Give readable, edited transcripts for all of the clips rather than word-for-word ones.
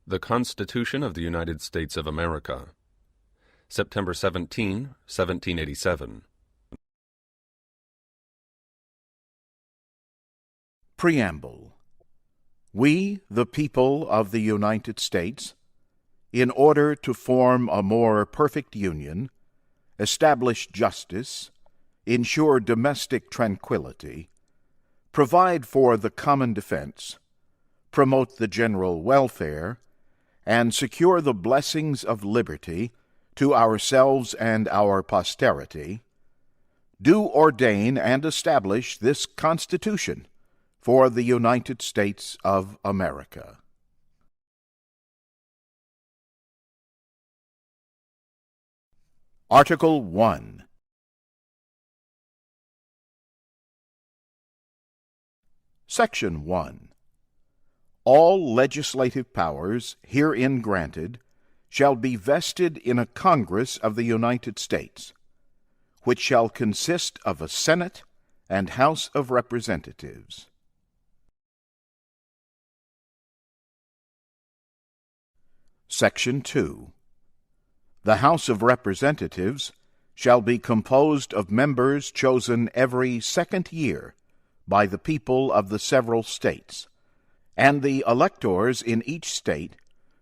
The Constitution of the United States of America, September 17, 1787. Preamble. We, the people of the United States, in order to form a more perfect union, establish justice, ensure domestic tranquility, provide for the common defense, promote the general welfare, and secure the blessings of liberty to ourselves and our posterity, do ordain and establish this Constitution for the United States of America. Article 1. Section 1. All legislative powers herein granted shall be vested in a Congress of the United States, which shall consist of a Senate and House of Representatives. Section 2. The House of Representatives shall be composed of members chosen every second year by the people of the several states, and the electors in each state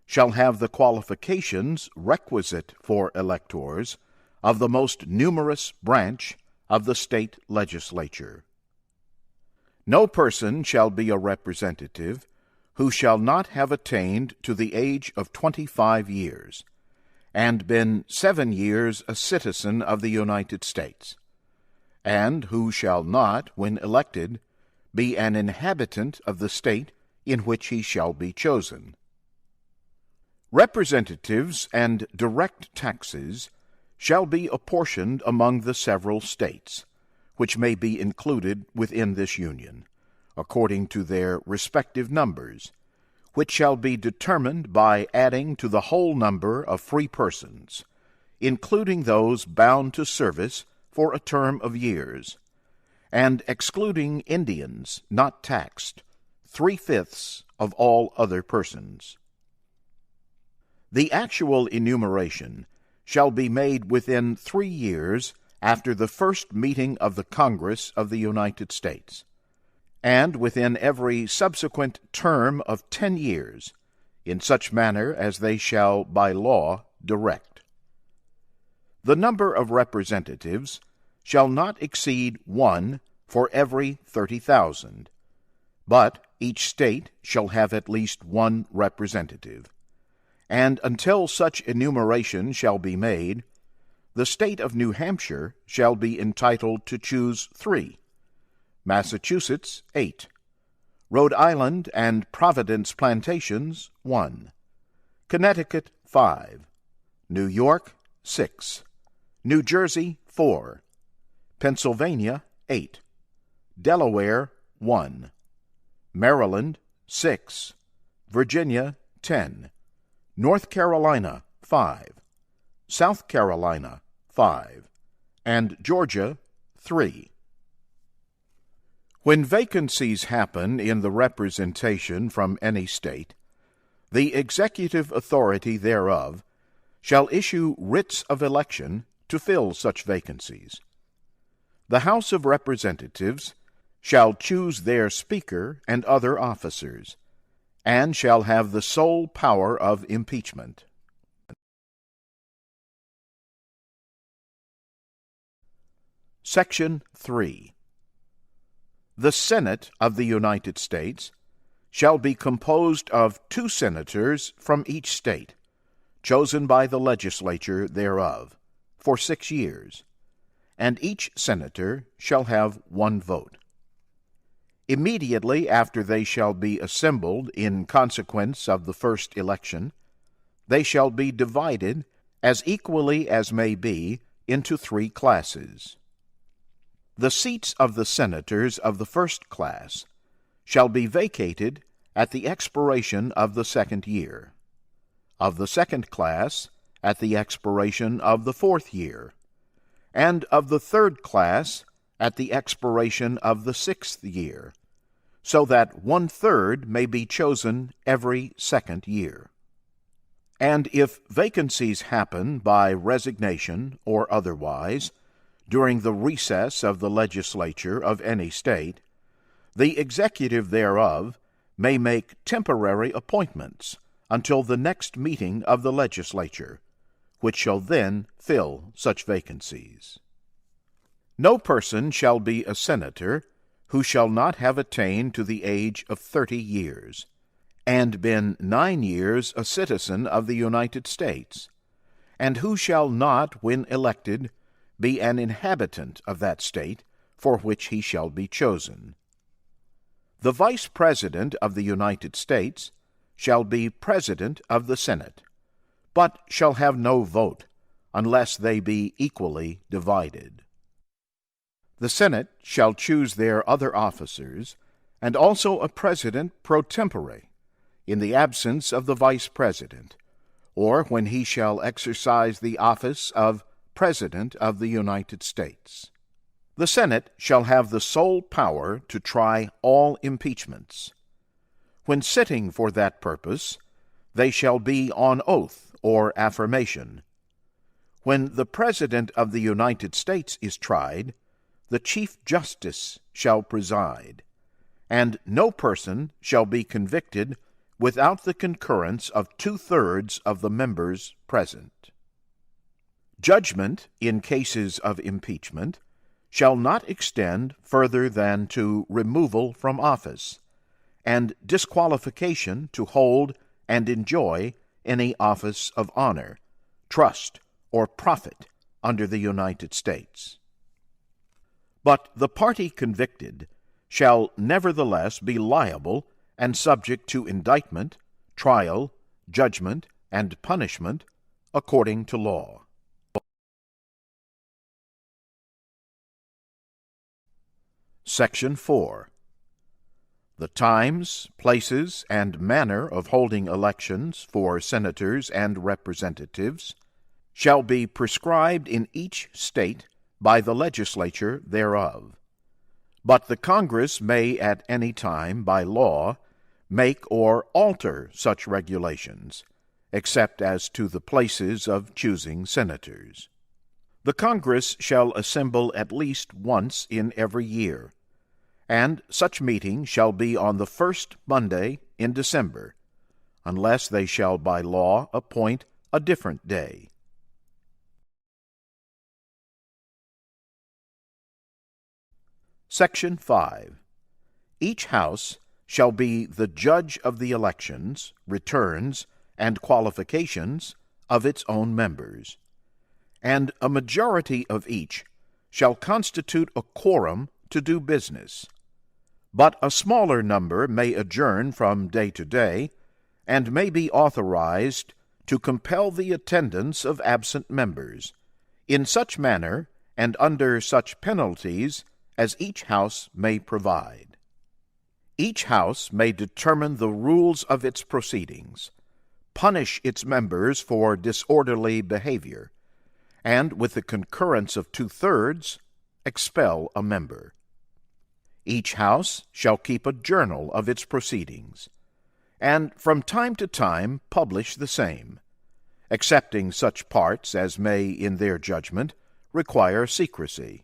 shall have the qualifications requisite for electors of the most numerous branch of the state legislature. No person shall be a representative who shall not have attained to the age of 25 years, and been 7 years a citizen of the United States, and who shall not, when elected, be an inhabitant of the state in which he shall be chosen. Representatives and direct taxes shall be apportioned among the several states, which may be included within this Union, according to their respective numbers, which shall be determined by adding to the whole number of free persons, including those bound to service for a term of years, and excluding Indians not taxed, 3/5 of all other persons. The actual enumeration shall be made within 3 years after the first meeting of the Congress of the United States, and within every subsequent term of 10 years, in such manner as they shall by law direct. The number of representatives shall not exceed 1 for every 30,000, but each state shall have at least 1 representative, and until such enumeration shall be made, the state of New Hampshire shall be entitled to choose 3, Massachusetts 8, Rhode Island and Providence Plantations 1, Connecticut 5, New York 6, New Jersey 4, Pennsylvania 8, Delaware 1, Maryland 6, Virginia 10, North Carolina 5, South Carolina 5, and Georgia 3. When vacancies happen in the representation from any state, the executive authority thereof shall issue writs of election to fill such vacancies. The House of Representatives shall choose their Speaker and other officers, and shall have the sole power of impeachment. Section 3. The Senate of the United States shall be composed of 2 senators from each state, chosen by the legislature thereof, for 6 years, and each senator shall have 1 vote. Immediately after they shall be assembled in consequence of the first election, they shall be divided as equally as may be into 3 classes. The seats of the senators of the first class shall be vacated at the expiration of the 2nd year, of the second class at the expiration of the 4th year, and of the third class at the expiration of the 6th year, so that 1/3 may be chosen every 2nd year. And if vacancies happen by resignation or otherwise during the recess of the legislature of any state, the executive thereof may make temporary appointments until the next meeting of the legislature, which shall then fill such vacancies. No person shall be a senator who shall not have attained to the age of 30 years, and been 9 years a citizen of the United States, and who shall not, when elected, be an inhabitant of that state for which he shall be chosen. The Vice President of the United States shall be President of the Senate, but shall have no vote unless they be equally divided. The Senate shall choose their other officers, and also a President pro tempore, in the absence of the Vice President, or when he shall exercise the office of President of the United States. The Senate shall have the sole power to try all impeachments. When sitting for that purpose, they shall be on oath or affirmation. When the President of the United States is tried, the Chief Justice shall preside, and no person shall be convicted without the concurrence of 2/3 of the members present. Judgment in cases of impeachment shall not extend further than to removal from office, and disqualification to hold and enjoy any office of honor, trust, or profit under the United States. But the party convicted shall nevertheless be liable and subject to indictment, trial, judgment, and punishment according to law. Section 4. The times, places, and manner of holding elections for senators and representatives shall be prescribed in each state by the legislature thereof. But the Congress may at any time, by law, make or alter such regulations, except as to the places of choosing senators. The Congress shall assemble at least once in every year, and such meeting shall be on the first Monday in December, unless they shall by law appoint a different day. Section 5. Each House shall be the judge of the elections, returns, and qualifications of its own members, and a majority of each shall constitute a quorum to do business. But a smaller number may adjourn from day to day, and may be authorized to compel the attendance of absent members, in such manner and under such penalties as each house may provide. Each house may determine the rules of its proceedings, punish its members for disorderly behavior, and, with the concurrence of 2/3, expel a member. Each house shall keep a journal of its proceedings, and from time to time publish the same, excepting such parts as may, in their judgment, require secrecy.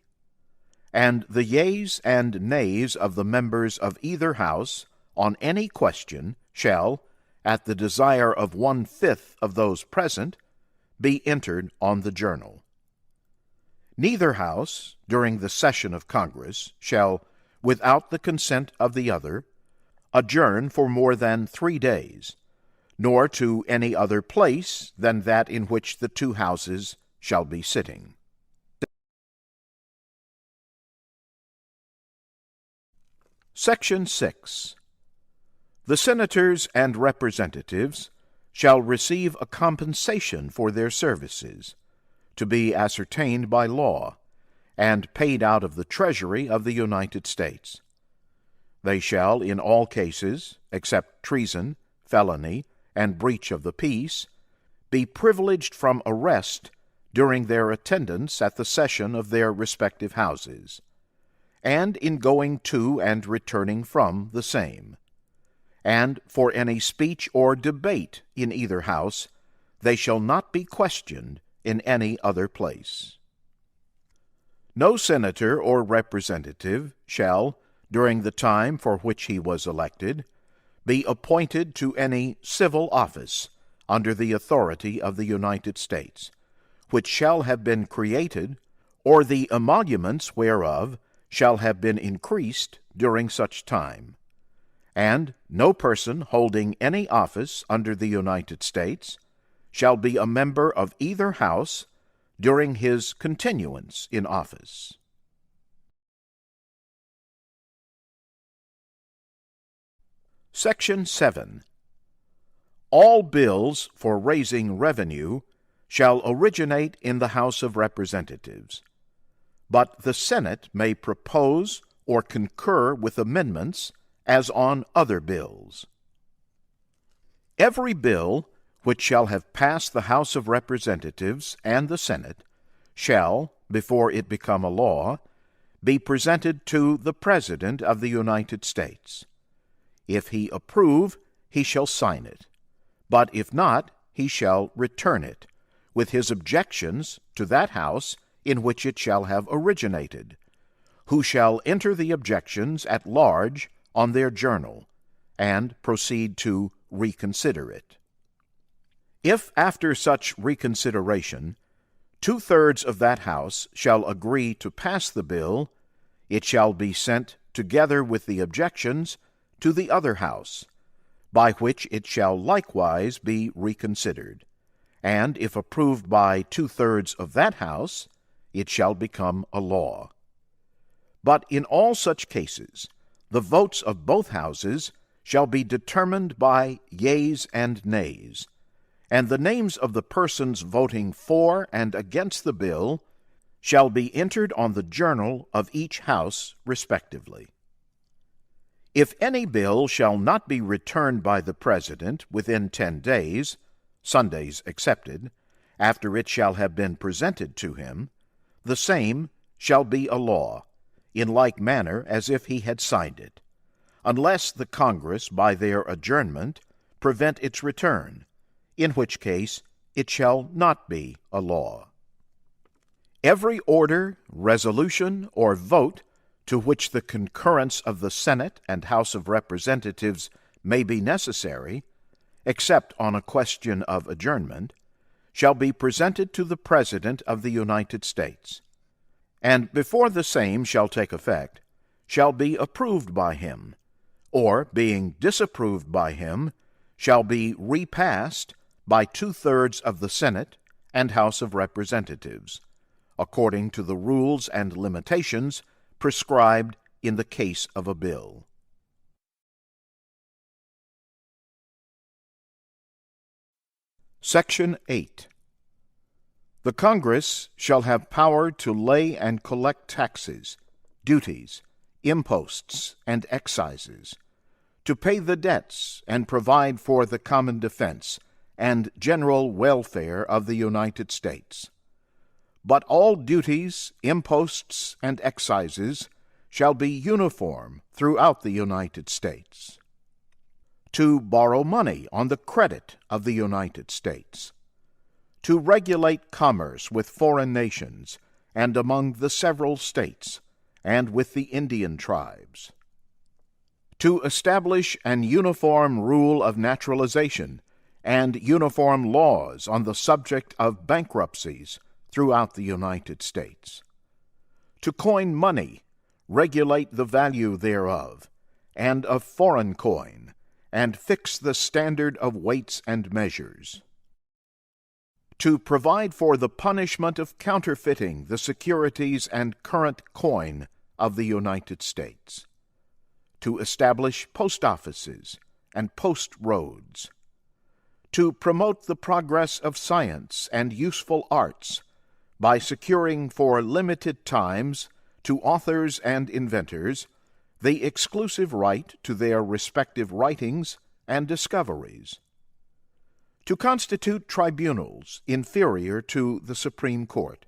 And the yeas and nays of the members of either house on any question shall, at the desire of 1/5 of those present, be entered on the journal. Neither house, during the session of Congress, shall, without the consent of the other, adjourn for more than 3 days, nor to any other place than that in which the two houses shall be sitting. Section 6. The senators and representatives shall receive a compensation for their services, to be ascertained by law, and paid out of the Treasury of the United States. They shall, in all cases, except treason, felony, and breach of the peace, be privileged from arrest during their attendance at the session of their respective houses, and in going to and returning from the same, and for any speech or debate in either house they shall not be questioned in any other place. No senator or representative shall, during the time for which he was elected, be appointed to any civil office under the authority of the United States, which shall have been created, or the emoluments whereof shall have been increased during such time. And no person holding any office under the United States shall be a member of either house during his continuance in office. Section 7. All bills for raising revenue shall originate in the House of Representatives, but the Senate may propose or concur with amendments as on other bills. Every bill which shall have passed the House of Representatives and the Senate shall, before it become a law, be presented to the President of the United States. If he approve, he shall sign it, but if not, he shall return it, with his objections to that House in which it shall have originated, who shall enter the objections at large on their journal, and proceed to reconsider it. If after such reconsideration 2/3 of that House shall agree to pass the bill, it shall be sent together with the objections to the other House, by which it shall likewise be reconsidered, and if approved by 2/3 of that House, it shall become a law. But in all such cases, the votes of both Houses shall be determined by yeas and nays, and the names of the persons voting for and against the bill shall be entered on the journal of each House respectively. If any bill shall not be returned by the President within 10 days, Sundays excepted, after it shall have been presented to him, the same shall be a law, in like manner as if he had signed it, unless the Congress by their adjournment prevent its return, in which case it shall not be a law. Every order, resolution, or vote to which the concurrence of the Senate and House of Representatives may be necessary, except on a question of adjournment, shall be presented to the President of the United States, and before the same shall take effect, shall be approved by him, or, being disapproved by him, shall be repassed by 2/3 of the Senate and House of Representatives, according to the rules and limitations prescribed in the case of a bill. Section 8. The Congress shall have power to lay and collect taxes, duties, imposts, and excises, to pay the debts and provide for the common defense and general welfare of the United States. But all duties, imposts, and excises shall be uniform throughout the United States. To borrow money on the credit of the United States. To regulate commerce with foreign nations and among the several states, and with the Indian tribes. To establish an uniform rule of naturalization and uniform laws on the subject of bankruptcies throughout the United States. To coin money, regulate the value thereof, and of foreign coin, and fix the standard of weights and measures. To provide for the punishment of counterfeiting the securities and current coin of the United States. To establish post offices and post roads. To promote the progress of science and useful arts by securing for limited times to authors and inventors the exclusive right to their respective writings and discoveries. To constitute tribunals inferior to the Supreme Court.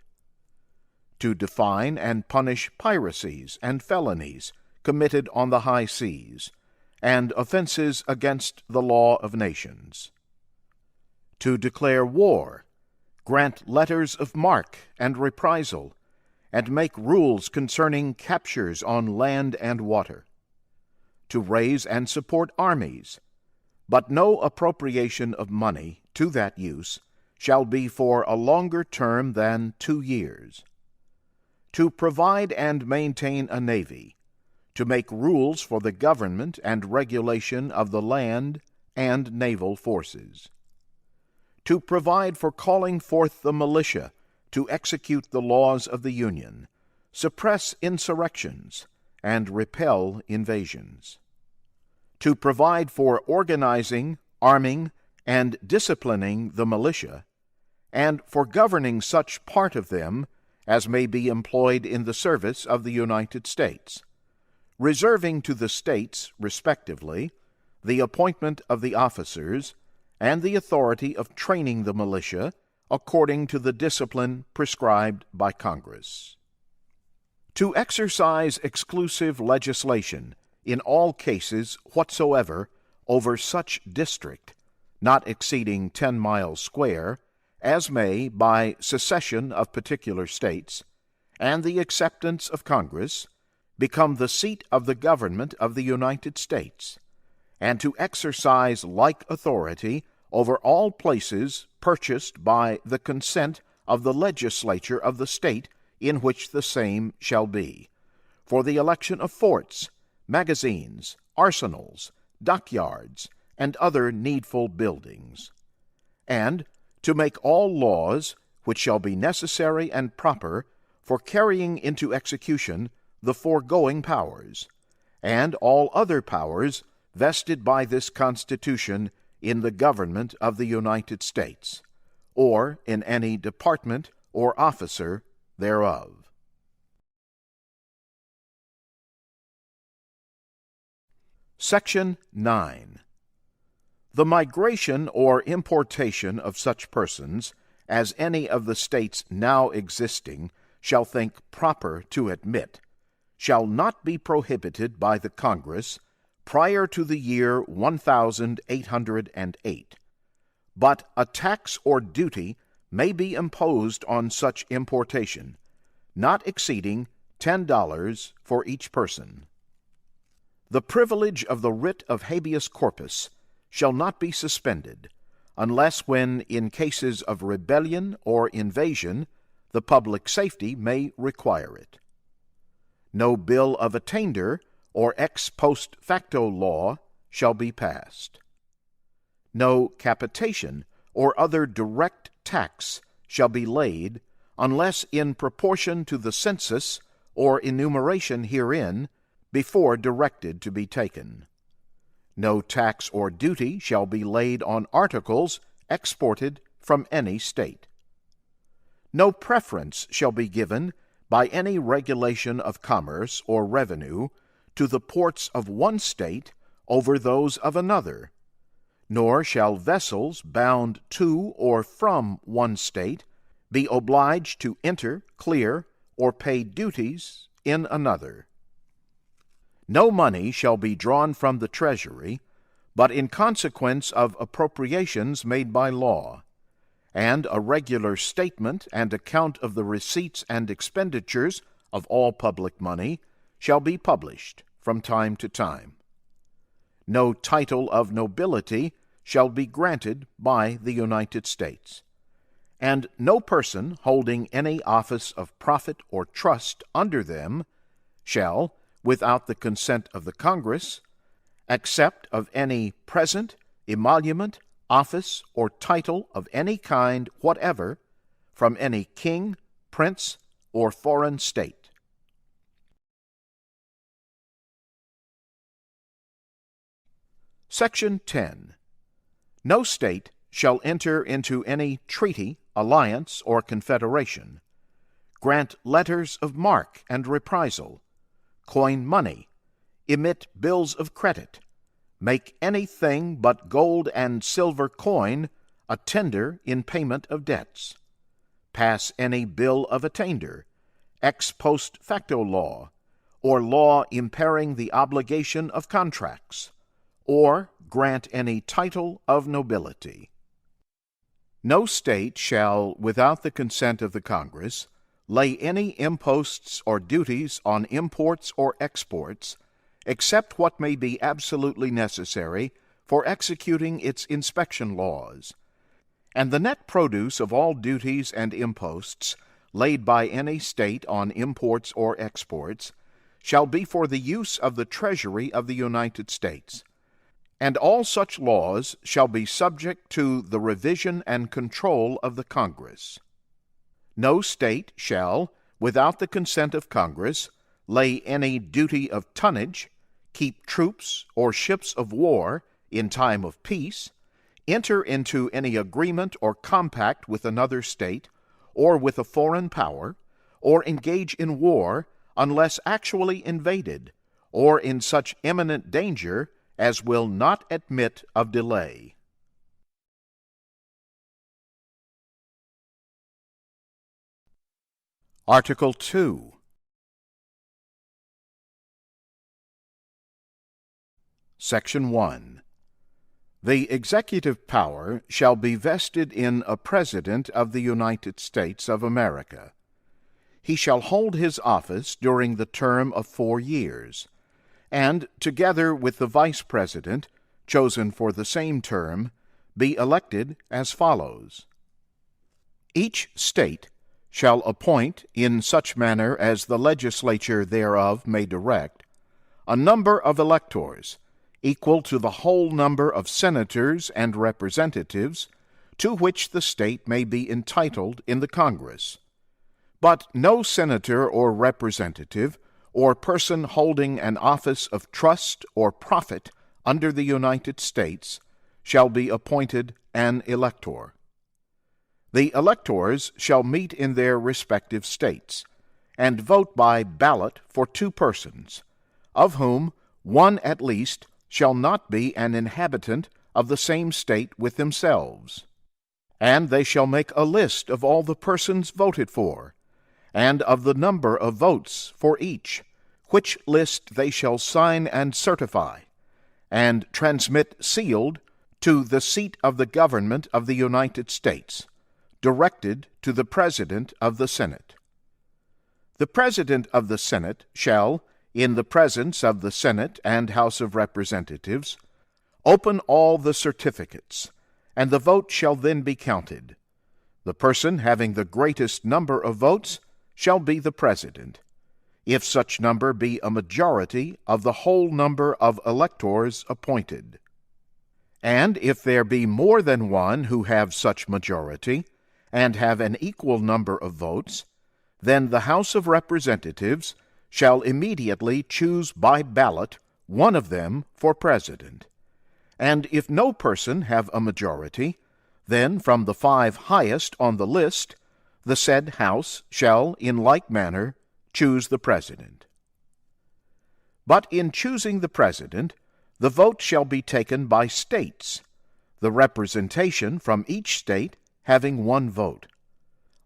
To define and punish piracies and felonies committed on the high seas, and offenses against the law of nations. to declare war, grant letters of marque and reprisal, and make rules concerning captures on land and water, to raise and support armies, but no appropriation of money to that use shall be for a longer term than 2 years, to provide and maintain a navy, to make rules for the government and regulation of the land and naval forces, to provide for calling forth the militia to execute the laws of the Union, suppress insurrections, and repel invasions, to provide for organizing, arming, and disciplining the militia, and for governing such part of them as may be employed in the service of the United States, reserving to the states, respectively, the appointment of the officers and the authority of training the militia according to the discipline prescribed by Congress. To exercise exclusive legislation in all cases whatsoever over such district, not exceeding 10 miles square, as may, by secession of particular states, and the acceptance of Congress, become the seat of the government of the United States, and to exercise like authority over all places purchased by the consent of the legislature of the state in which the same shall be, for the election of forts, magazines, arsenals, dockyards, and other needful buildings, and to make all laws which shall be necessary and proper for carrying into execution the foregoing powers, and all other powers vested by this Constitution in the government of the United States, or in any department or officer thereof. Section 9. The migration or importation of such persons as any of the states now existing shall think proper to admit shall not be prohibited by the Congress prior to the year 1808, but a tax or duty may be imposed on such importation, not exceeding $10 for each person. The privilege of the writ of habeas corpus shall not be suspended, unless when, in cases of rebellion or invasion, the public safety may require it. No bill of attainder or ex post facto law shall be passed. No capitation or other direct tax shall be laid, unless in proportion to the census or enumeration herein before directed to be taken. No tax or duty shall be laid on articles exported from any state. No preference shall be given by any regulation of commerce or revenue to the ports of one state over those of another, nor shall vessels bound to or from one state be obliged to enter, clear, or pay duties in another. No money shall be drawn from the treasury, but in consequence of appropriations made by law, and a regular statement and account of the receipts and expenditures of all public money shall be published from time to time. No title of nobility shall be granted by the United States, and no person holding any office of profit or trust under them shall, without the consent of the Congress, accept of any present, emolument, office, or title of any kind whatever from any king, prince, or foreign state. Section 10. No state shall enter into any treaty, alliance, or confederation, grant letters of marque and reprisal, coin money, emit bills of credit, make anything but gold and silver coin a tender in payment of debts, pass any bill of attainder, ex post facto law, or law impairing the obligation of contracts, or grant any title of nobility. No state shall, without the consent of the Congress, lay any imposts or duties on imports or exports, except what may be absolutely necessary for executing its inspection laws. And the net produce of all duties and imposts laid by any state on imports or exports shall be for the use of the Treasury of the United States. And all such laws shall be subject to the revision and control of the Congress. No state shall, without the consent of Congress, lay any duty of tonnage, keep troops or ships of war in time of peace, enter into any agreement or compact with another state, or with a foreign power, or engage in war unless actually invaded, or in such imminent danger as will not admit of delay. Article 2. Section 1. The executive power shall be vested in a President of the United States of America. He shall hold his office during the term of 4 years, and, together with the Vice President, chosen for the same term, be elected as follows. Each state shall appoint, in such manner as the legislature thereof may direct, a number of electors, equal to the whole number of senators and representatives to which the state may be entitled in the Congress. But no senator or representative, or person holding an office of trust or profit under the United States, shall be appointed an elector. The electors shall meet in their respective states, and vote by ballot for 2 persons, of whom one at least shall not be an inhabitant of the same state with themselves. And they shall make a list of all the persons voted for, and of the number of votes for each, which list they shall sign and certify, and transmit sealed to the seat of the government of the United States, directed to the President of the Senate. The President of the Senate shall, in the presence of the Senate and House of Representatives, open all the certificates, and the vote shall then be counted. The person having the greatest number of votes shall be the President, if such number be a majority of the whole number of electors appointed. And if there be more than one who have such majority, and have an equal number of votes, then the House of Representatives shall immediately choose by ballot one of them for President. And if no person have a majority, then from the 5 highest on the list the said House shall in like manner choose the President. But in choosing the President, the vote shall be taken by states, the representation from each state having 1 vote.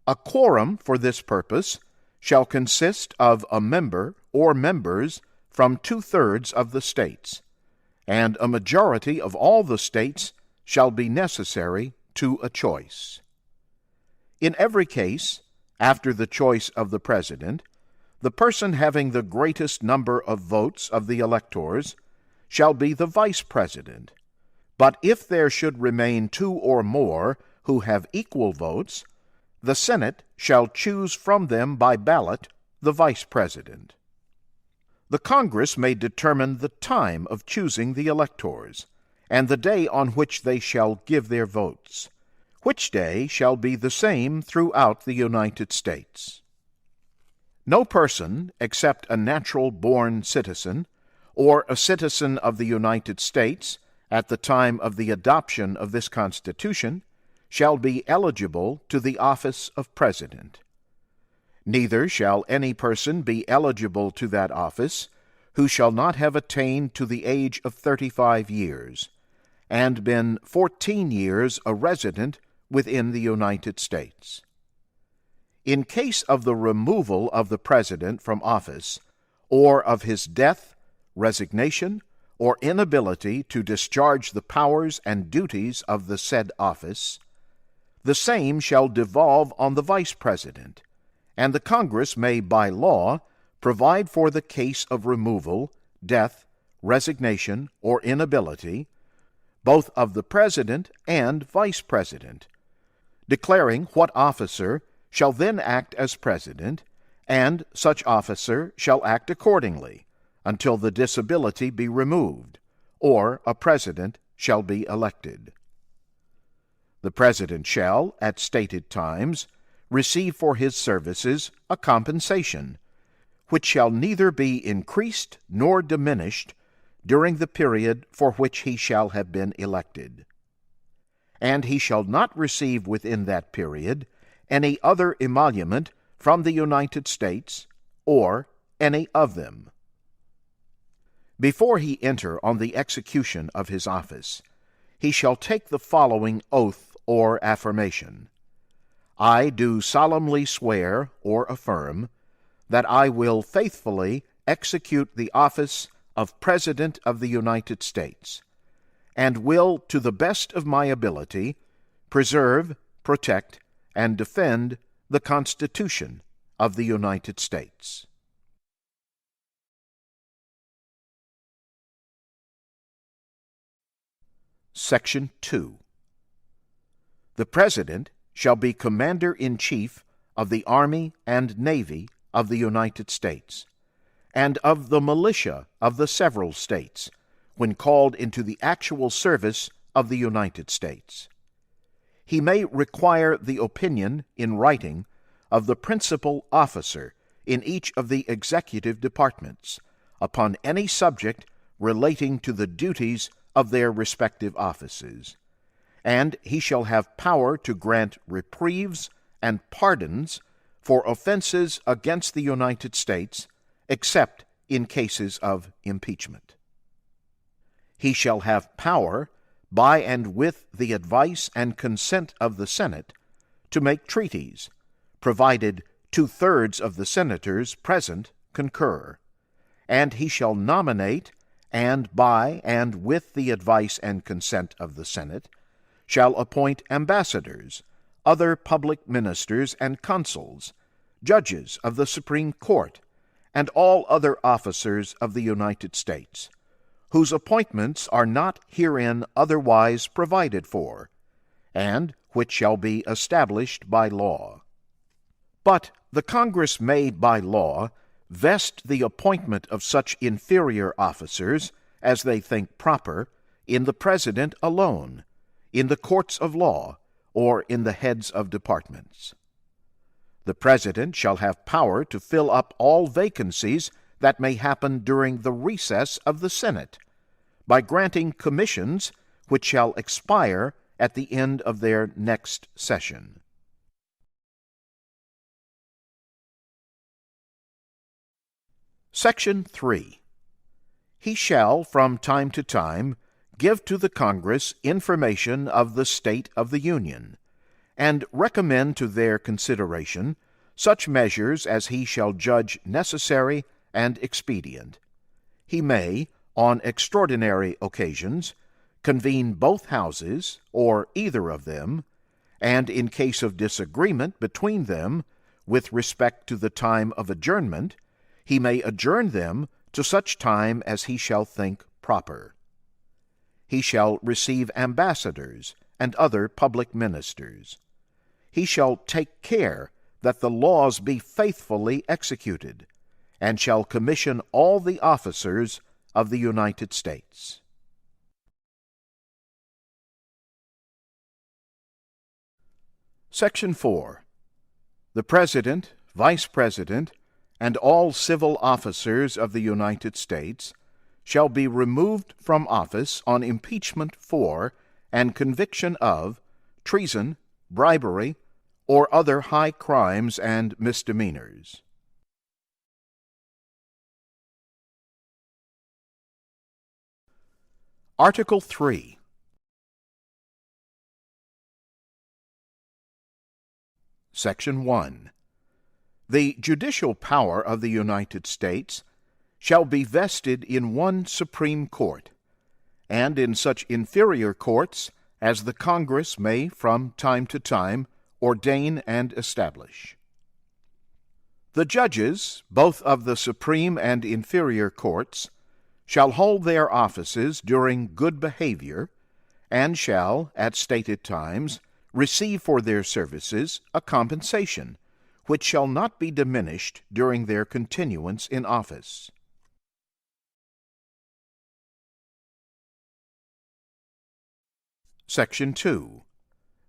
A quorum for this purpose shall consist of a member or members from 2/3 of the states, and a majority of all the states shall be necessary to a choice. In every case, after the choice of the President, the person having the greatest number of votes of the electors shall be the Vice President. But if there should remain 2 or more who have equal votes, the Senate shall choose from them by ballot the Vice President. The Congress may determine the time of choosing the electors, and the day on which they shall give their votes, which day shall be the same throughout the United States. No person, except a natural-born citizen, or a citizen of the United States, at the time of the adoption of this Constitution, shall be eligible to the office of President. Neither shall any person be eligible to that office who shall not have attained to the age of 35 years, and been 14 years a resident within the United States. In case of the removal of the President from office, or of his death, resignation, or inability to discharge the powers and duties of the said office, the same shall devolve on the Vice President, and the Congress may by law provide for the case of removal, death, resignation, or inability, both of the President and Vice President, declaring what officer shall then act as President, and such officer shall act accordingly until the disability be removed, or a President shall be elected. The President shall, at stated times, receive for his services a compensation, which shall neither be increased nor diminished during the period for which he shall have been elected. And he shall not receive within that period any other emolument from the United States, or any of them. Before he enter on the execution of his office, he shall take the following oath or affirmation: I do solemnly swear or affirm that I will faithfully execute the office of President of the United States, and will, to the best of my ability, preserve, protect, and defend the Constitution of the United States. Section 2. The President shall be Commander-in-Chief of the Army and Navy of the United States, and of the militia of the several states, when called into the actual service of the United States. He may require the opinion, in writing, of the principal officer in each of the executive departments, upon any subject relating to the duties of their respective offices, and he shall have power to grant reprieves and pardons for offenses against the United States, except in cases of impeachment. He shall have power, by and with the advice and consent of the Senate, to make treaties, provided 2/3 of the senators present concur, and he shall nominate, and by and with the advice and consent of the Senate, shall appoint ambassadors, other public ministers and consuls, judges of the Supreme Court, and all other officers of the United States, whose appointments are not herein otherwise provided for, and which shall be established by law. But the Congress may by law vest the appointment of such inferior officers as they think proper in the President alone, in the courts of law, or in the heads of departments. The President shall have power to fill up all vacancies that may happen during the recess of the Senate, by granting commissions which shall expire at the end of their next session. Section 3. He shall, from time to time, give to the Congress information of the state of the Union, and recommend to their consideration such measures as he shall judge necessary and expedient. He may, on extraordinary occasions, convene both houses, or either of them, and in case of disagreement between them with respect to the time of adjournment, he may adjourn them to such time as he shall think proper. He shall receive ambassadors and other public ministers. He shall take care that the laws be faithfully executed, and shall commission all the officers of the United States. Section 4. The President, Vice President, and all civil officers of the United States shall be removed from office on impeachment for and conviction of treason, bribery, or other high crimes and misdemeanors. Article 3. Section 1. The judicial power of the United States shall be vested in one Supreme Court, and in such inferior courts as the Congress may from time to time ordain and establish. The judges, both of the Supreme and inferior courts, shall hold their offices during good behavior, and shall, at stated times, receive for their services a compensation, which shall not be diminished during their continuance in office. Section 2.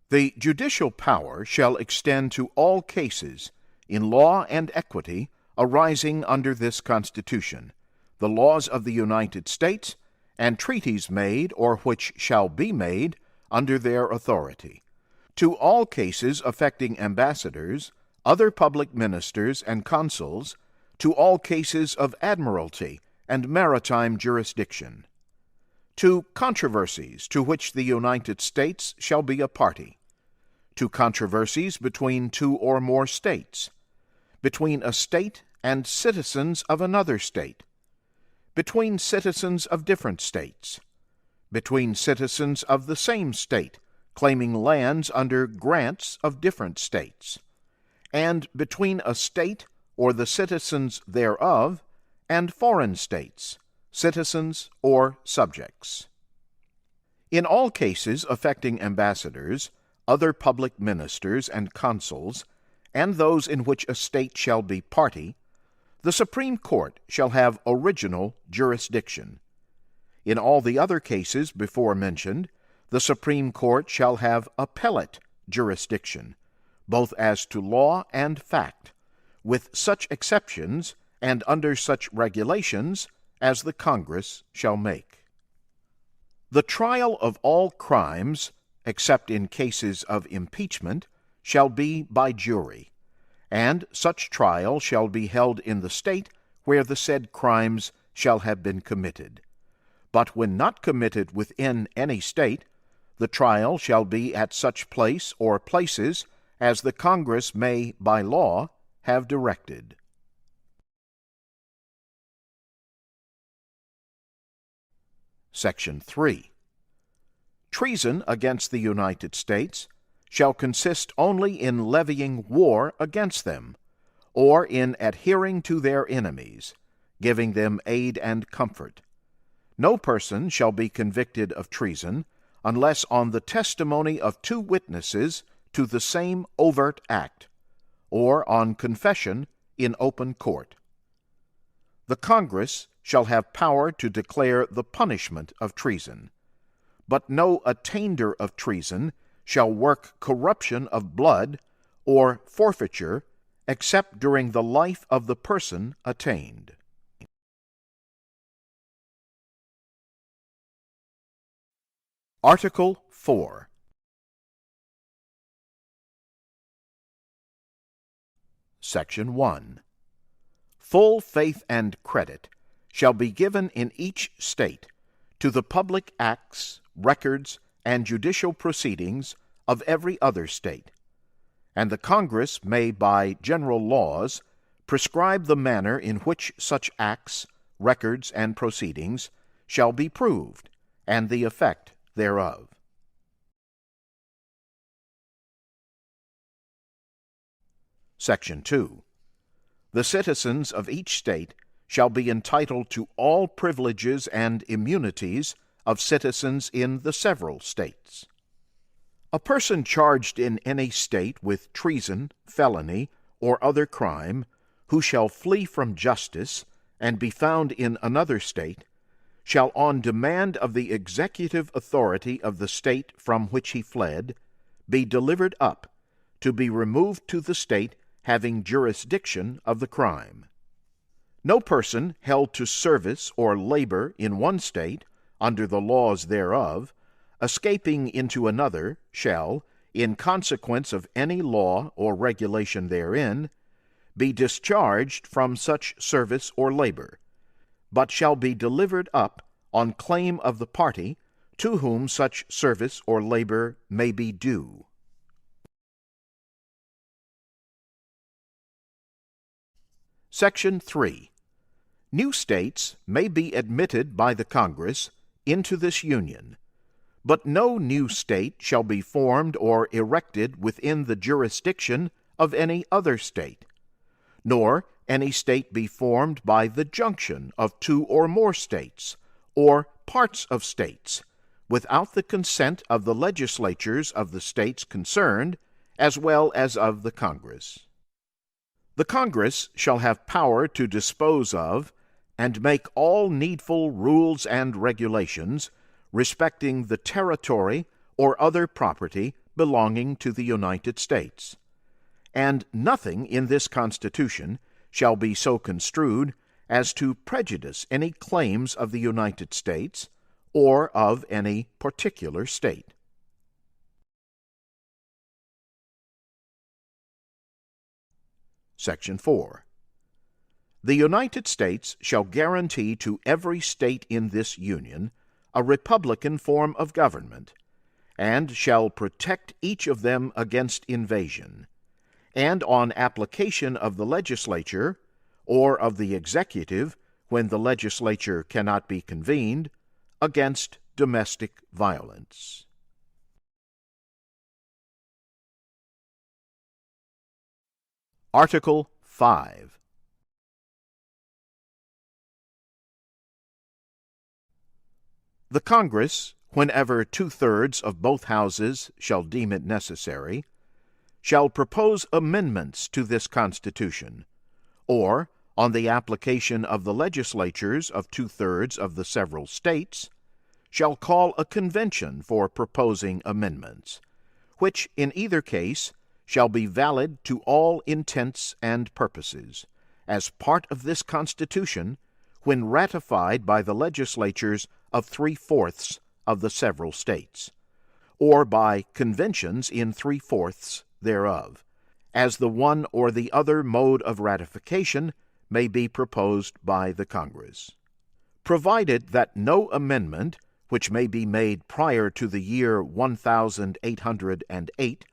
The judicial power shall extend to all cases, in law and equity, arising under this Constitution, the laws of the United States, and treaties made or which shall be made under their authority, to all cases affecting ambassadors, other public ministers and consuls, to all cases of admiralty and maritime jurisdiction, to controversies to which the United States shall be a party, to controversies between two or more states, between a state and citizens of another state, between citizens of different states, between citizens of the same state claiming lands under grants of different states, and between a state or the citizens thereof and foreign states, citizens or subjects. In all cases affecting ambassadors, other public ministers and consuls, and those in which a state shall be party, the Supreme Court shall have original jurisdiction. In all the other cases before mentioned, the Supreme Court shall have appellate jurisdiction, both as to law and fact, with such exceptions and under such regulations as the Congress shall make. The trial of all crimes, except in cases of impeachment, shall be by jury, and such trial shall be held in the state where the said crimes shall have been committed. But when not committed within any state, the trial shall be at such place or places as the Congress may, by law, have directed. Section 3. Treason against the United States shall consist only in levying war against them, or in adhering to their enemies, giving them aid and comfort. No person shall be convicted of treason unless on the testimony of two witnesses to the same overt act, or on confession in open court. The Congress shall have power to declare the punishment of treason, but no attainder of treason shall work corruption of blood or forfeiture except during the life of the person attainted. Article 4. Section 1. Full faith and credit shall be given in each state to the public acts, records, and judicial proceedings of every other state, and the Congress may by general laws prescribe the manner in which such acts, records, and proceedings shall be proved, and the effect thereof. Section 2. The citizens of each state shall be entitled to all privileges and immunities of citizens in the several states. A person charged in any state with treason, felony, or other crime, who shall flee from justice and be found in another state, shall on demand of the executive authority of the state from which he fled, be delivered up, to be removed to the state having jurisdiction of the crime. No person held to service or labor in one state, under the laws thereof, escaping into another, shall, in consequence of any law or regulation therein, be discharged from such service or labor, but shall be delivered up on claim of the party to whom such service or labor may be due. Section 3. New states may be admitted by the Congress into this Union, But no new state shall be formed or erected within the jurisdiction of any other state, nor any state be formed by the junction of two or more states, or parts of states, without the consent of the legislatures of the states concerned, as well as of the Congress. The Congress shall have power to dispose of and make all needful rules and regulations respecting the territory or other property belonging to the United States. And nothing in this Constitution shall be so construed as to prejudice any claims of the United States or of any particular state. Section 4. The United States shall guarantee to every state in this Union a republican form of government, and shall protect each of them against invasion, and on application of the legislature, or of the executive, when the legislature cannot be convened, against domestic violence. Article 5. The Congress, whenever 2/3 of both houses shall deem it necessary, shall propose amendments to this Constitution, or, on the application of the legislatures of 2/3 of the several states, shall call a convention for proposing amendments, which in either case shall be valid to all intents and purposes, as part of this Constitution, when ratified by the legislatures of 3/4 of the several states, or by conventions in 3/4 thereof, as the one or the other mode of ratification may be proposed by the Congress. Provided that no amendment, which may be made prior to the year 1808,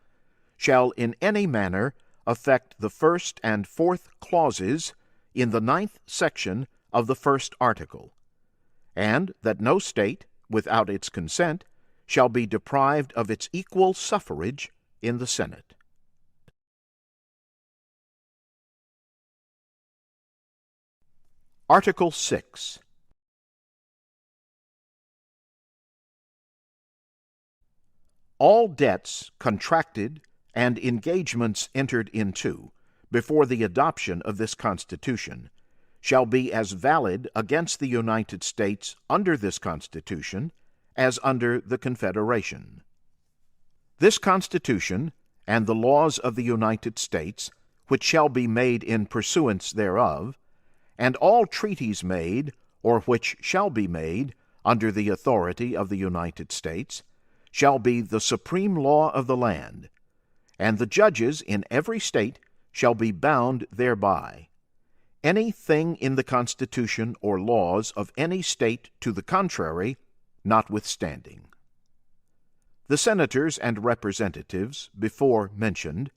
shall in any manner affect the first and fourth clauses in the 9th section of the first article, and that no state, without its consent, shall be deprived of its equal suffrage in the Senate. Article 6. All debts contracted and engagements entered into before the adoption of this Constitution shall be as valid against the United States under this Constitution as under the Confederation. This Constitution and the laws of the United States, which shall be made in pursuance thereof, and all treaties made or which shall be made under the authority of the United States, shall be the supreme law of the land, and the judges in every state shall be bound thereby. Any thing in the Constitution or laws of any state to the contrary notwithstanding. The senators and representatives before mentioned,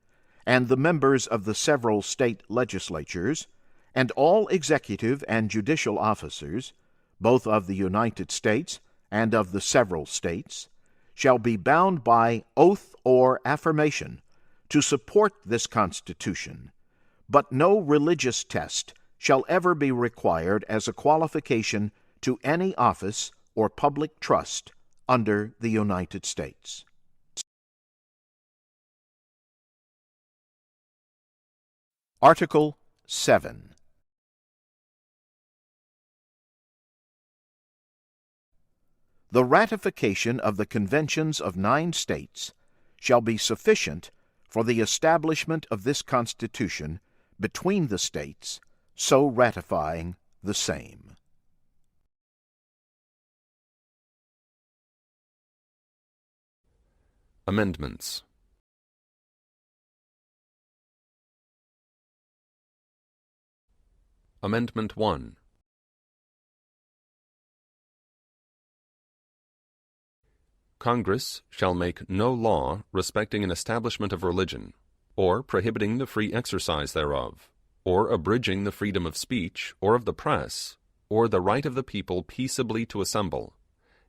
and the members of the several state legislatures, and all executive and judicial officers, both of the United States and of the several states, shall be bound by oath or affirmation to support this Constitution, but no religious test shall ever be required as a qualification to any office or public trust under the United States. Article 7. The ratification of the conventions of 9 states shall be sufficient for the establishment of this Constitution between the states, so ratifying the same. Amendments. Amendment 1. Congress shall make no law respecting an establishment of religion, or prohibiting the free exercise thereof, or abridging the freedom of speech or of the press, or the right of the people peaceably to assemble,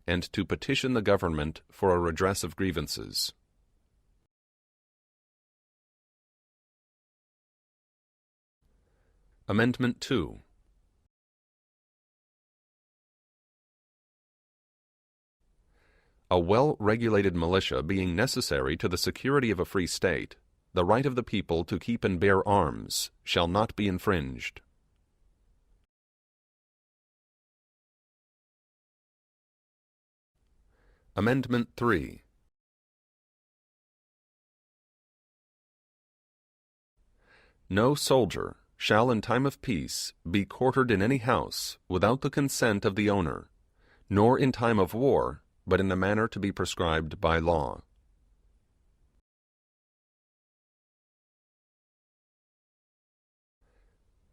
and to petition the government for a redress of grievances. Amendment 2. A well-regulated militia being necessary to the security of a free state, the right of the people to keep and bear arms shall not be infringed. Amendment 3. No soldier shall in time of peace be quartered in any house without the consent of the owner, nor in time of war, but in the manner to be prescribed by law.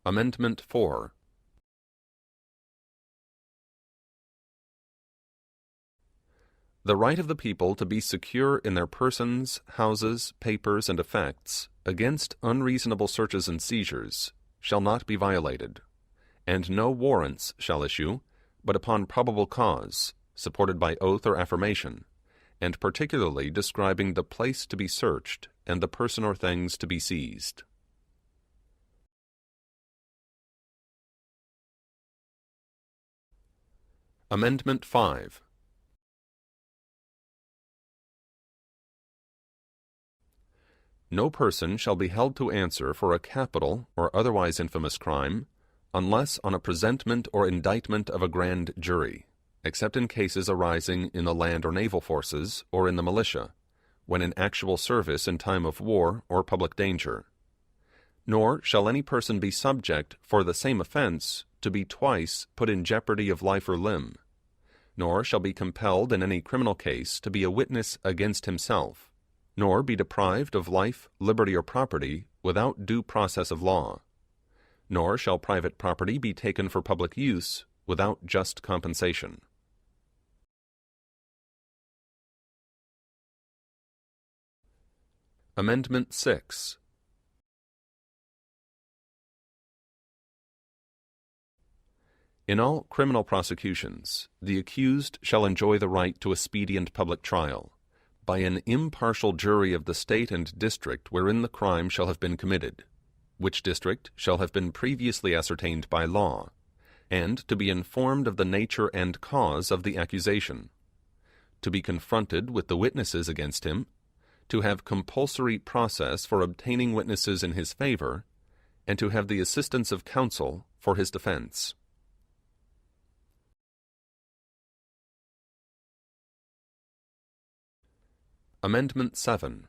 Amendment 4. The right of the people to be secure in their persons, houses, papers, and effects against unreasonable searches and seizures shall not be violated, and no warrants shall issue but upon probable cause, supported by oath or affirmation, and particularly describing the place to be searched and the person or things to be seized. Amendment 5. No person shall be held to answer for a capital or otherwise infamous crime, unless on a presentment or indictment of a grand jury, except in cases arising in the land or naval forces or in the militia, when in actual service in time of war or public danger. Nor shall any person be subject for the same offense to be twice put in jeopardy of life or limb, nor shall be compelled in any criminal case to be a witness against himself, nor be deprived of life, liberty, or property without due process of law, nor shall private property be taken for public use without just compensation. Amendment 6. In all criminal prosecutions, the accused shall enjoy the right to a speedy and public trial, by an impartial jury of the state and district wherein the crime shall have been committed, which district shall have been previously ascertained by law, and to be informed of the nature and cause of the accusation, to be confronted with the witnesses against him, to have compulsory process for obtaining witnesses in his favor, and to have the assistance of counsel for his defense. Amendment 7.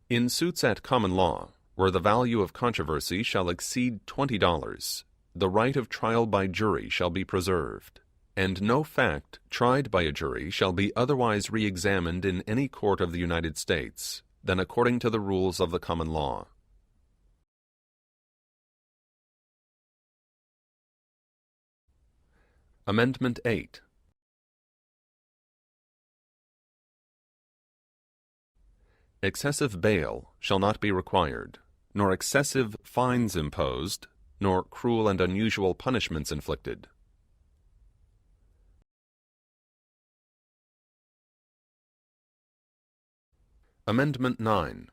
In suits at common law, where the value of controversy shall exceed $20, the right of trial by jury shall be preserved, and no fact tried by a jury shall be otherwise re-examined in any court of the United States than according to the rules of the common law. Amendment 8. Excessive bail shall not be required, nor excessive fines imposed, nor cruel and unusual punishments inflicted. Amendment 9.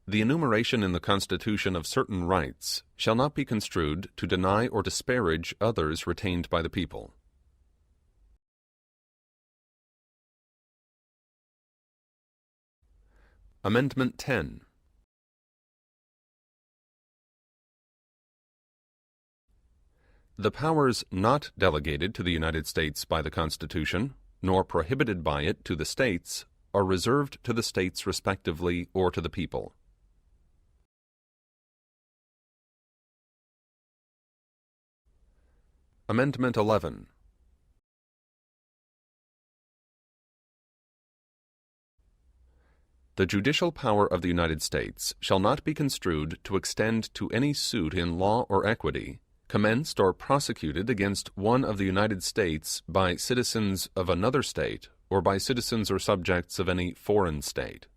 The enumeration in the Constitution of certain rights shall not be construed to deny or disparage others retained by the people. Amendment 10. The powers not delegated to the United States by the Constitution, nor prohibited by it to the states, are reserved to the states respectively or to the people. Amendment 11. The judicial power of the United States shall not be construed to extend to any suit in law or equity, commenced or prosecuted against one of the United States by citizens of another state or by citizens or subjects of any foreign state.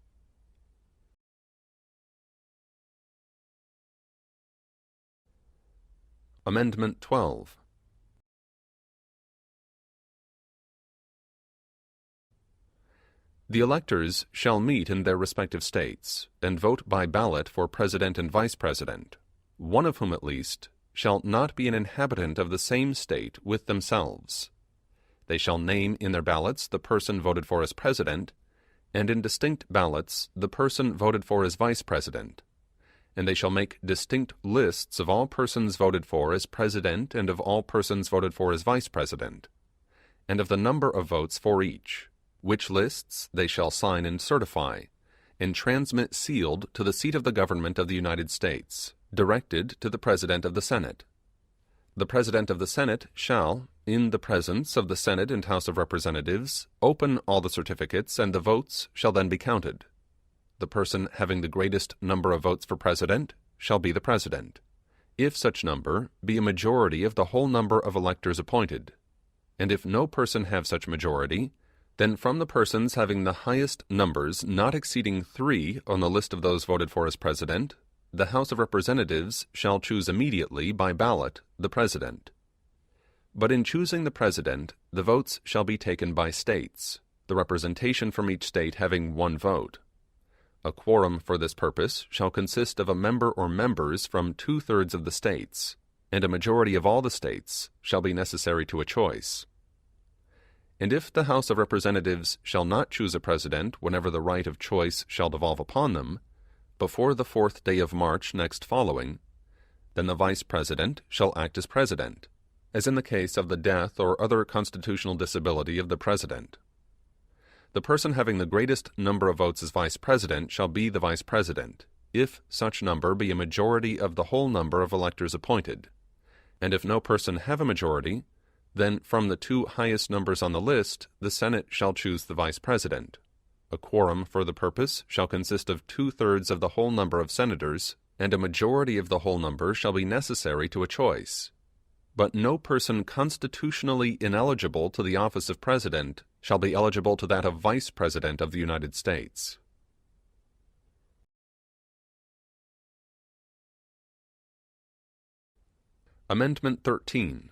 Amendment 12. The electors shall meet in their respective states, and vote by ballot for President and Vice President, one of whom at least shall not be an inhabitant of the same state with themselves. They shall name in their ballots the person voted for as President, and in distinct ballots the person voted for as Vice President, and they shall make distinct lists of all persons voted for as President and of all persons voted for as Vice President, and of the number of votes for each, which lists they shall sign and certify, and transmit sealed to the seat of the government of the United States, directed to the President of the Senate. The President of the Senate shall, in the presence of the Senate and House of Representatives, open all the certificates, and the votes shall then be counted. The person having the greatest number of votes for President shall be the President, if such number be a majority of the whole number of electors appointed, and if no person have such majority, then from the persons having the highest numbers not exceeding 3 on the list of those voted for as President, the House of Representatives shall choose immediately by ballot the President. But in choosing the President, the votes shall be taken by states, the representation from each state having 1 vote. A quorum for this purpose shall consist of a member or members from 2/3 of the states, and a majority of all the states shall be necessary to a choice. And if the House of Representatives shall not choose a President whenever the right of choice shall devolve upon them, before the 4th day of March next following, then the Vice President shall act as President, as in the case of the death or other constitutional disability of the President. The person having the greatest number of votes as Vice President shall be the Vice President, if such number be a majority of the whole number of electors appointed, and if no person have a majority, then from the 2 highest numbers on the list the Senate shall choose the Vice President. A quorum for the purpose shall consist of 2/3 of the whole number of senators, and a majority of the whole number shall be necessary to a choice. But no person constitutionally ineligible to the office of President shall be eligible to that of Vice President of the United States. Amendment 13.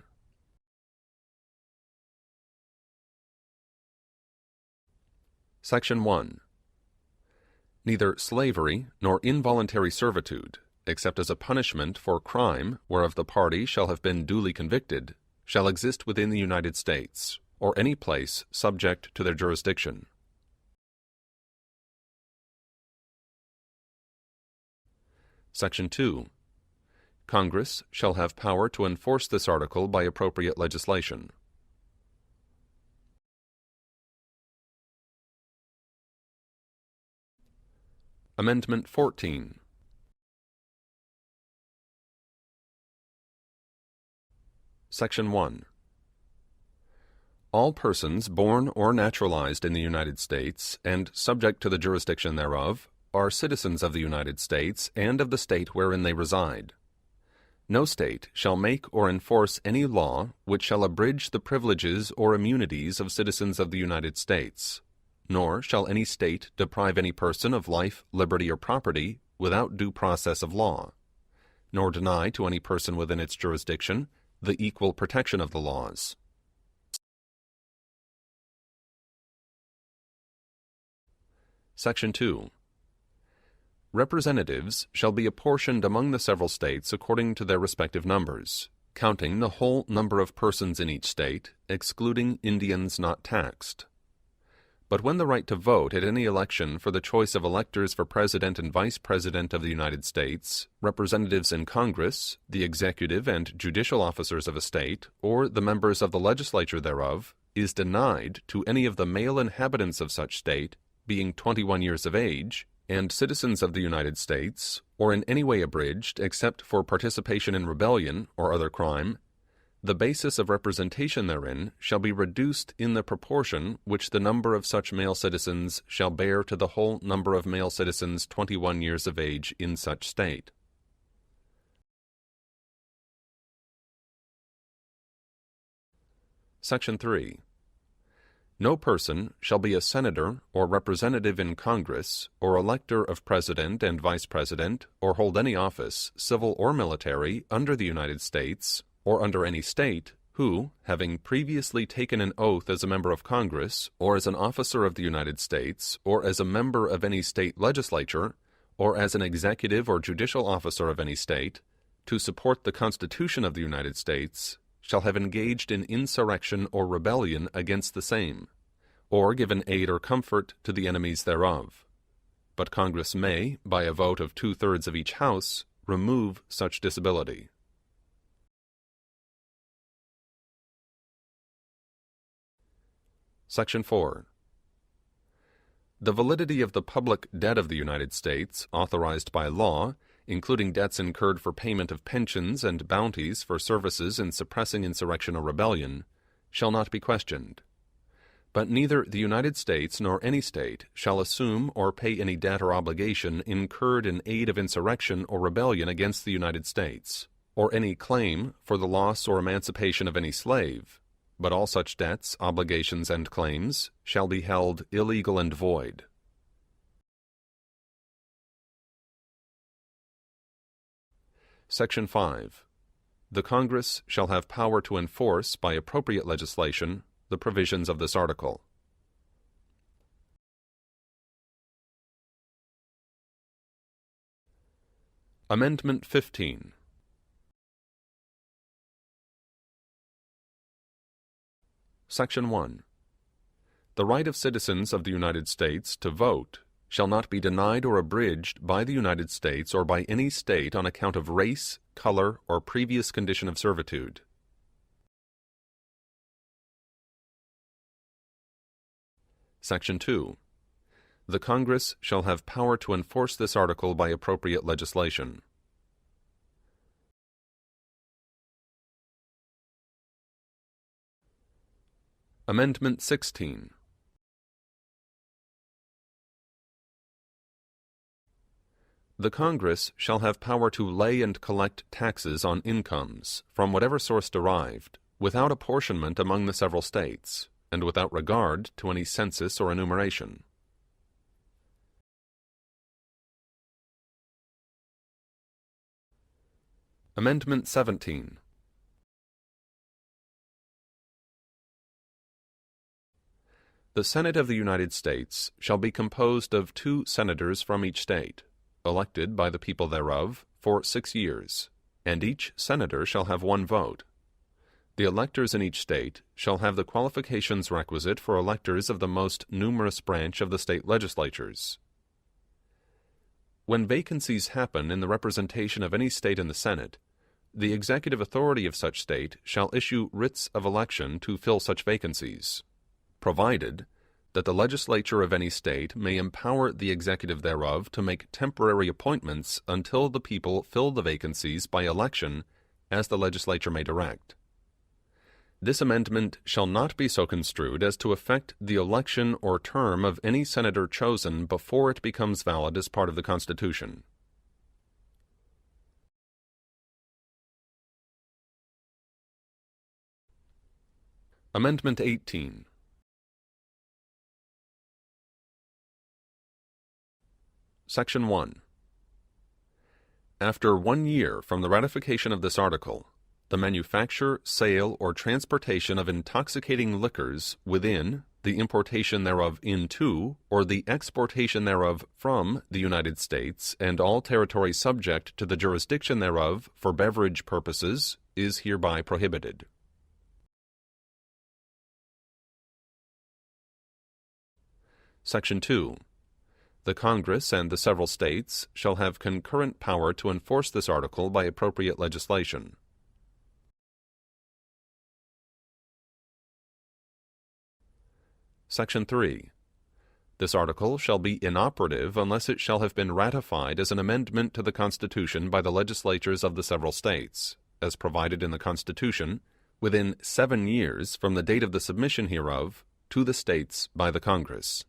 Section 1. Neither slavery nor involuntary servitude, except as a punishment for crime whereof the party shall have been duly convicted, shall exist within the United States, or any place subject to their jurisdiction. Section 2. Congress shall have power to enforce this article by appropriate legislation. Amendment 14. Section 1. All persons born or naturalized in the United States and subject to the jurisdiction thereof are citizens of the United States and of the state wherein they reside. No state shall make or enforce any law which shall abridge the privileges or immunities of citizens of the United States, nor shall any state deprive any person of life, liberty, or property without due process of law, nor deny to any person within its jurisdiction the equal protection of the laws. Section 2. Representatives shall be apportioned among the several states according to their respective numbers, counting the whole number of persons in each state, excluding Indians not taxed. But when the right to vote at any election for the choice of electors for President and Vice President of the United States, representatives in Congress, the executive and judicial officers of a state, or the members of the legislature thereof, is denied to any of the male inhabitants of such state, being 21 years of age, and citizens of the United States, or in any way abridged except for participation in rebellion or other crime, the basis of representation therein shall be reduced in the proportion which the number of such male citizens shall bear to the whole number of male citizens 21 years of age in such state. Section 3. No person shall be a senator or representative in Congress, or elector of president and vice president, or hold any office, civil or military, under the United States, or under any state, who, having previously taken an oath as a member of Congress, or as an officer of the United States, or as a member of any state legislature, or as an executive or judicial officer of any state, to support the Constitution of the United States, shall have engaged in insurrection or rebellion against the same, or given aid or comfort to the enemies thereof. But Congress may, by a vote of 2/3 of each House, remove such disability. Section 4. The validity of the public debt of the United States, authorized by law, including debts incurred for payment of pensions and bounties for services in suppressing insurrection or rebellion, shall not be questioned. But neither the United States nor any state shall assume or pay any debt or obligation incurred in aid of insurrection or rebellion against the United States, or any claim for the loss or emancipation of any slave, but all such debts, obligations, and claims shall be held illegal and void. Section 5. The Congress shall have power to enforce, by appropriate legislation, the provisions of this article. Amendment 15. Section 1. The right of citizens of the United States to vote shall not be denied or abridged by the United States or by any state on account of race, color, or previous condition of servitude. Section 2. The Congress shall have power to enforce this article by appropriate legislation. Amendment 16. The Congress shall have power to lay and collect taxes on incomes, from whatever source derived, without apportionment among the several states, and without regard to any census or enumeration. Amendment 17. The Senate of the United States shall be composed of 2 senators from each state, elected by the people thereof, for 6 years, and each senator shall have 1 vote. The electors in each state shall have the qualifications requisite for electors of the most numerous branch of the state legislatures. When vacancies happen in the representation of any state in the Senate, the executive authority of such state shall issue writs of election to fill such vacancies, provided that the legislature of any state may empower the executive thereof to make temporary appointments until the people fill the vacancies by election as the legislature may direct. This amendment shall not be so construed as to affect the election or term of any senator chosen before it becomes valid as part of the Constitution. Amendment 18. Section 1. After 1 year from the ratification of this article, the manufacture, sale, or transportation of intoxicating liquors within, the importation thereof into, or the exportation thereof from the United States and all territory subject to the jurisdiction thereof for beverage purposes is hereby prohibited. Section 2. The Congress and the several states shall have concurrent power to enforce this article by appropriate legislation. Section 3. This article shall be inoperative unless it shall have been ratified as an amendment to the Constitution by the legislatures of the several states, as provided in the Constitution, within 7 years from the date of the submission hereof to the states by the Congress.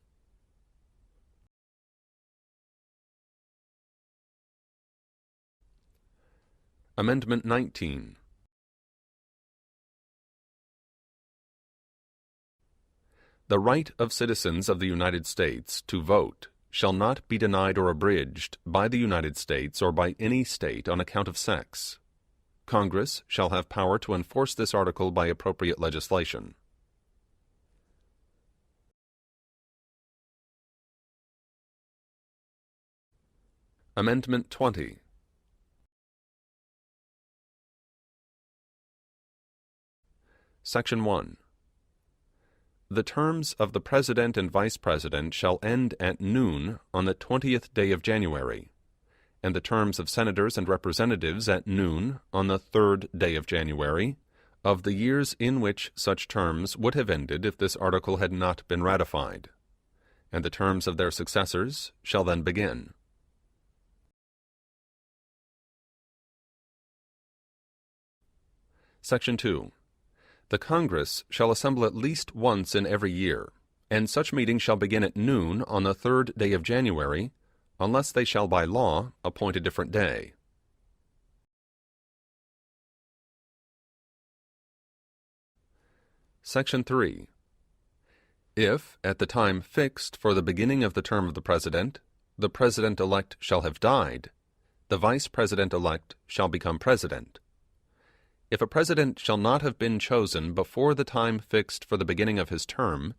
Amendment 19. The right of citizens of the United States to vote shall not be denied or abridged by the United States or by any state on account of sex. Congress shall have power to enforce this article by appropriate legislation. Amendment 20. Section 1. The terms of the President and Vice President shall end at noon on the 20th day of January, and the terms of Senators and Representatives at noon on the 3rd day of January, of the years in which such terms would have ended if this article had not been ratified, and the terms of their successors shall then begin. Section 2. The Congress shall assemble at least once in every year, and such meeting shall begin at noon on the 3rd day of January, unless they shall by law appoint a different day. Section 3. If, at the time fixed for the beginning of the term of the President-elect shall have died, the Vice President-elect shall become President. If a President shall not have been chosen before the time fixed for the beginning of his term,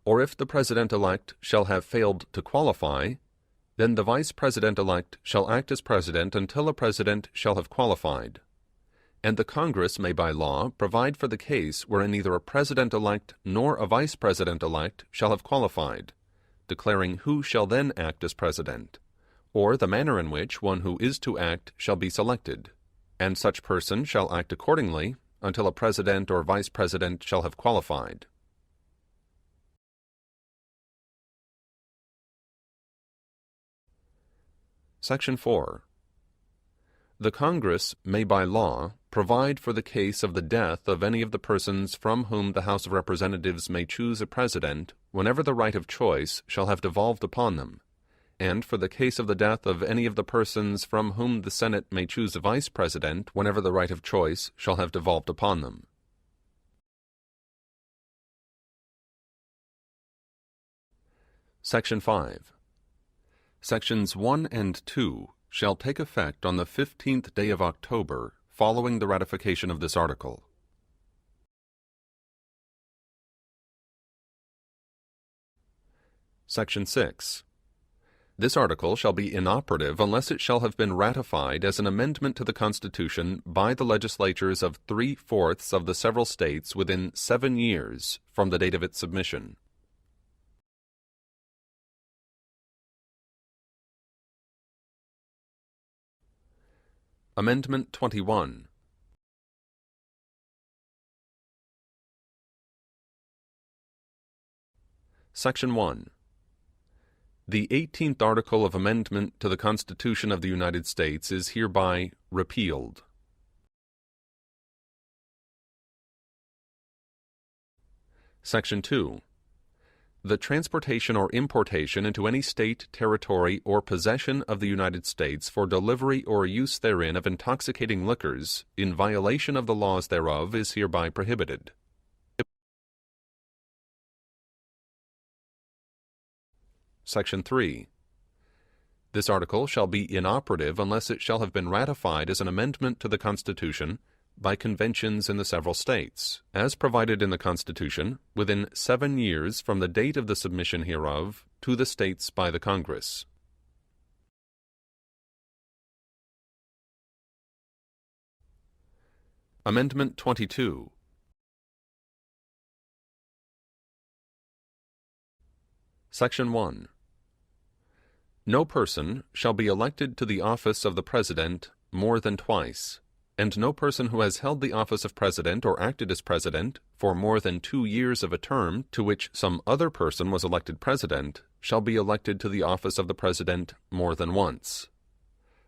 or if the President-elect shall have failed to qualify, then the Vice President-elect shall act as President until a President shall have qualified, and the Congress may by law provide for the case wherein neither a President-elect nor a Vice President-elect shall have qualified, declaring who shall then act as President, or the manner in which one who is to act shall be selected, and such person shall act accordingly until a President or Vice President shall have qualified. Section 4. The Congress may by law provide for the case of the death of any of the persons from whom the House of Representatives may choose a President whenever the right of choice shall have devolved upon them, and for the case of the death of any of the persons from whom the Senate may choose a Vice President whenever the right of choice shall have devolved upon them. Section 5. Sections 1 and 2 shall take effect on the 15th day of October following the ratification of this article. Section 6. This article shall be inoperative unless it shall have been ratified as an amendment to the Constitution by the legislatures of 3/4 of the several states within 7 years from the date of its submission. Amendment 21. Section 1. The 18th article of amendment to the Constitution of the United States is hereby repealed. Section 2. The transportation or importation into any state, territory, or possession of the United States for delivery or use therein of intoxicating liquors in violation of the laws thereof is hereby prohibited. Section 3. This article shall be inoperative unless it shall have been ratified as an amendment to the Constitution by conventions in the several states, as provided in the Constitution, within 7 years from the date of the submission hereof to the states by the Congress. Amendment 22. Section 1. No person shall be elected to the office of the President more than twice, and no person who has held the office of President or acted as President for more than 2 years of a term to which some other person was elected President shall be elected to the office of the President more than once.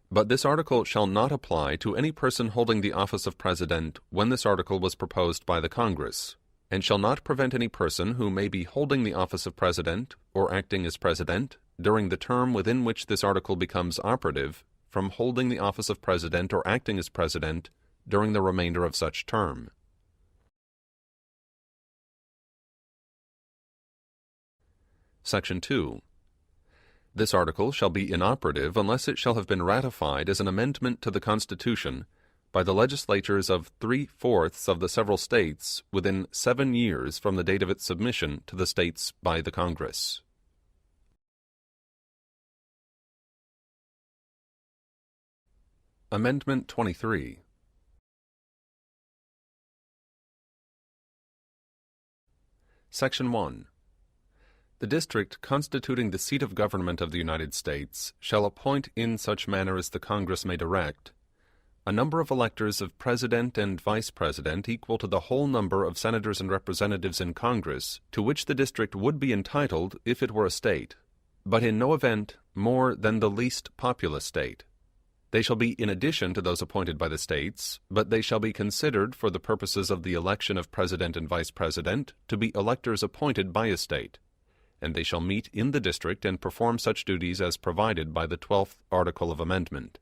But this article shall not apply to any person holding the office of President when this article was proposed by the Congress, and shall not prevent any person who may be holding the office of President or acting as President during the term within which this article becomes operative from holding the office of President or acting as President during the remainder of such term. Section 2. This article shall be inoperative unless it shall have been ratified as an amendment to the Constitution by the legislatures of 3/4 of the several states within 7 years from the date of its submission to the states by the Congress. Amendment 23. Section 1. The district constituting the seat of government of the United States shall appoint in such manner as the Congress may direct a number of electors of President and Vice President equal to the whole number of senators and representatives in Congress to which the district would be entitled if it were a state, but in no event more than the least populous state. They shall be in addition to those appointed by the states, but they shall be considered for the purposes of the election of President and Vice President to be electors appointed by a state, and they shall meet in the district and perform such duties as provided by the 12th Article of Amendment.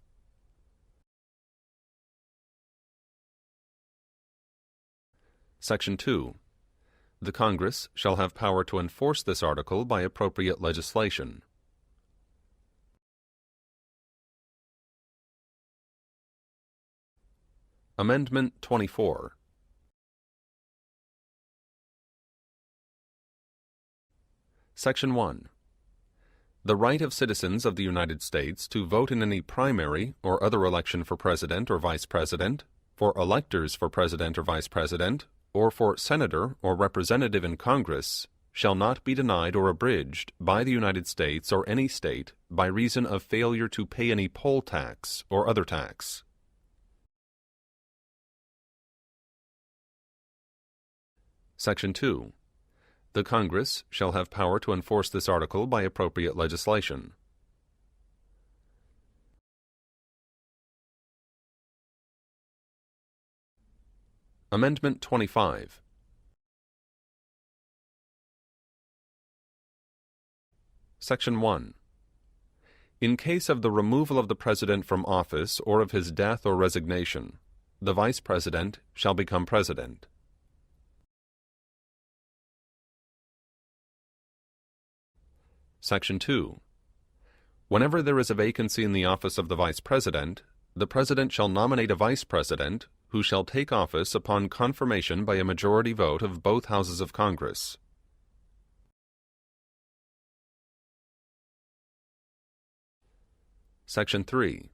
Section 2. The Congress shall have power to enforce this article by appropriate legislation. Amendment 24. Section 1. The right of citizens of the United States to vote in any primary or other election for President or Vice President, for electors for President or Vice President, or for Senator or Representative in Congress, shall not be denied or abridged by the United States or any state by reason of failure to pay any poll tax or other tax. Section 2. The Congress shall have power to enforce this article by appropriate legislation. Amendment 25. Section 1. In case of the removal of the President from office or of his death or resignation, the Vice President shall become President. Section 2. Whenever there is a vacancy in the office of the Vice President, the President shall nominate a Vice President who shall take office upon confirmation by a majority vote of both houses of Congress. Section 3.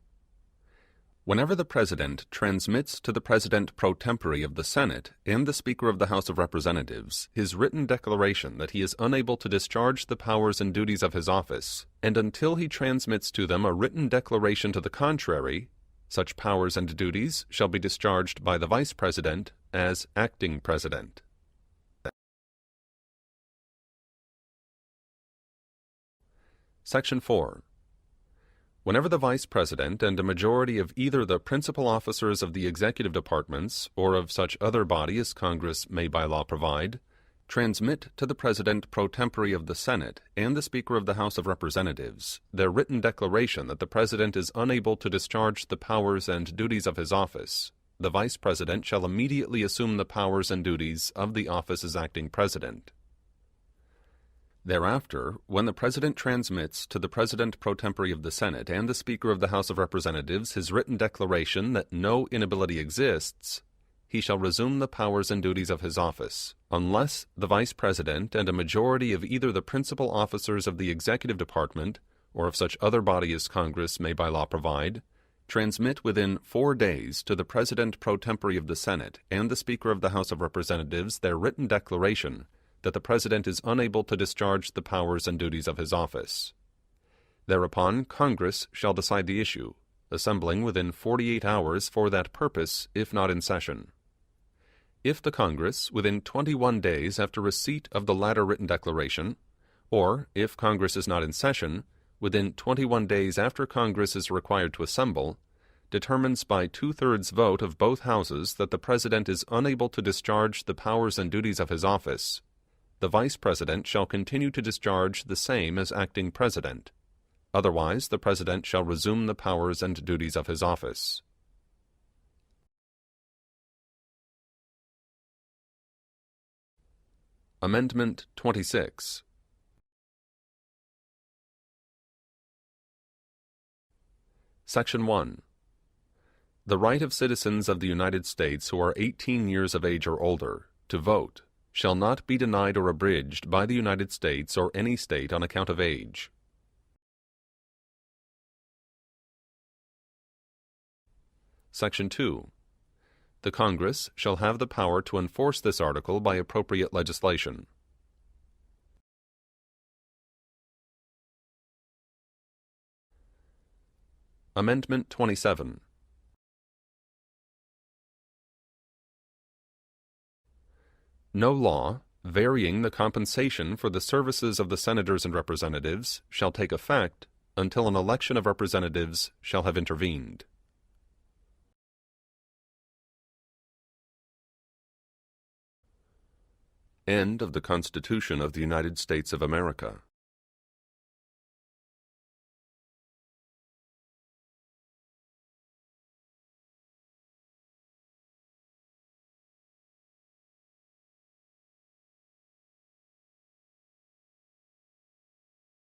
Whenever the President transmits to the President pro tempore of the Senate and the Speaker of the House of Representatives his written declaration that he is unable to discharge the powers and duties of his office, and until he transmits to them a written declaration to the contrary, such powers and duties shall be discharged by the Vice President as acting President. Section 4. Whenever the Vice President and a majority of either the principal officers of the executive departments or of such other body as Congress may by law provide, transmit to the President pro tempore of the Senate and the Speaker of the House of Representatives their written declaration that the President is unable to discharge the powers and duties of his office, the Vice President shall immediately assume the powers and duties of the office as acting President. Thereafter, when the President transmits to the President pro tempore of the Senate and the Speaker of the House of Representatives his written declaration that no inability exists, he shall resume the powers and duties of his office, unless the Vice President and a majority of either the principal officers of the executive department or of such other body as Congress may by law provide, transmit within 4 days to the President pro tempore of the Senate and the Speaker of the House of Representatives their written declaration that the President is unable to discharge the powers and duties of his office. Thereupon Congress shall decide the issue, assembling within 48 hours for that purpose, if not in session. If the Congress, within 21 days after receipt of the latter written declaration, or, if Congress is not in session, within 21 days after Congress is required to assemble, determines by 2/3 vote of both houses that the President is unable to discharge the powers and duties of his office, the Vice President shall continue to discharge the same as acting President. Otherwise, the President shall resume the powers and duties of his office. Amendment 26. Section 1. The right of citizens of the United States who are 18 years of age or older to vote shall not be denied or abridged by the United States or any state on account of age. Section 2. The Congress shall have the power to enforce this article by appropriate legislation. Amendment 27. No law varying the compensation for the services of the senators and representatives shall take effect until an election of representatives shall have intervened. End of the Constitution of the United States of America.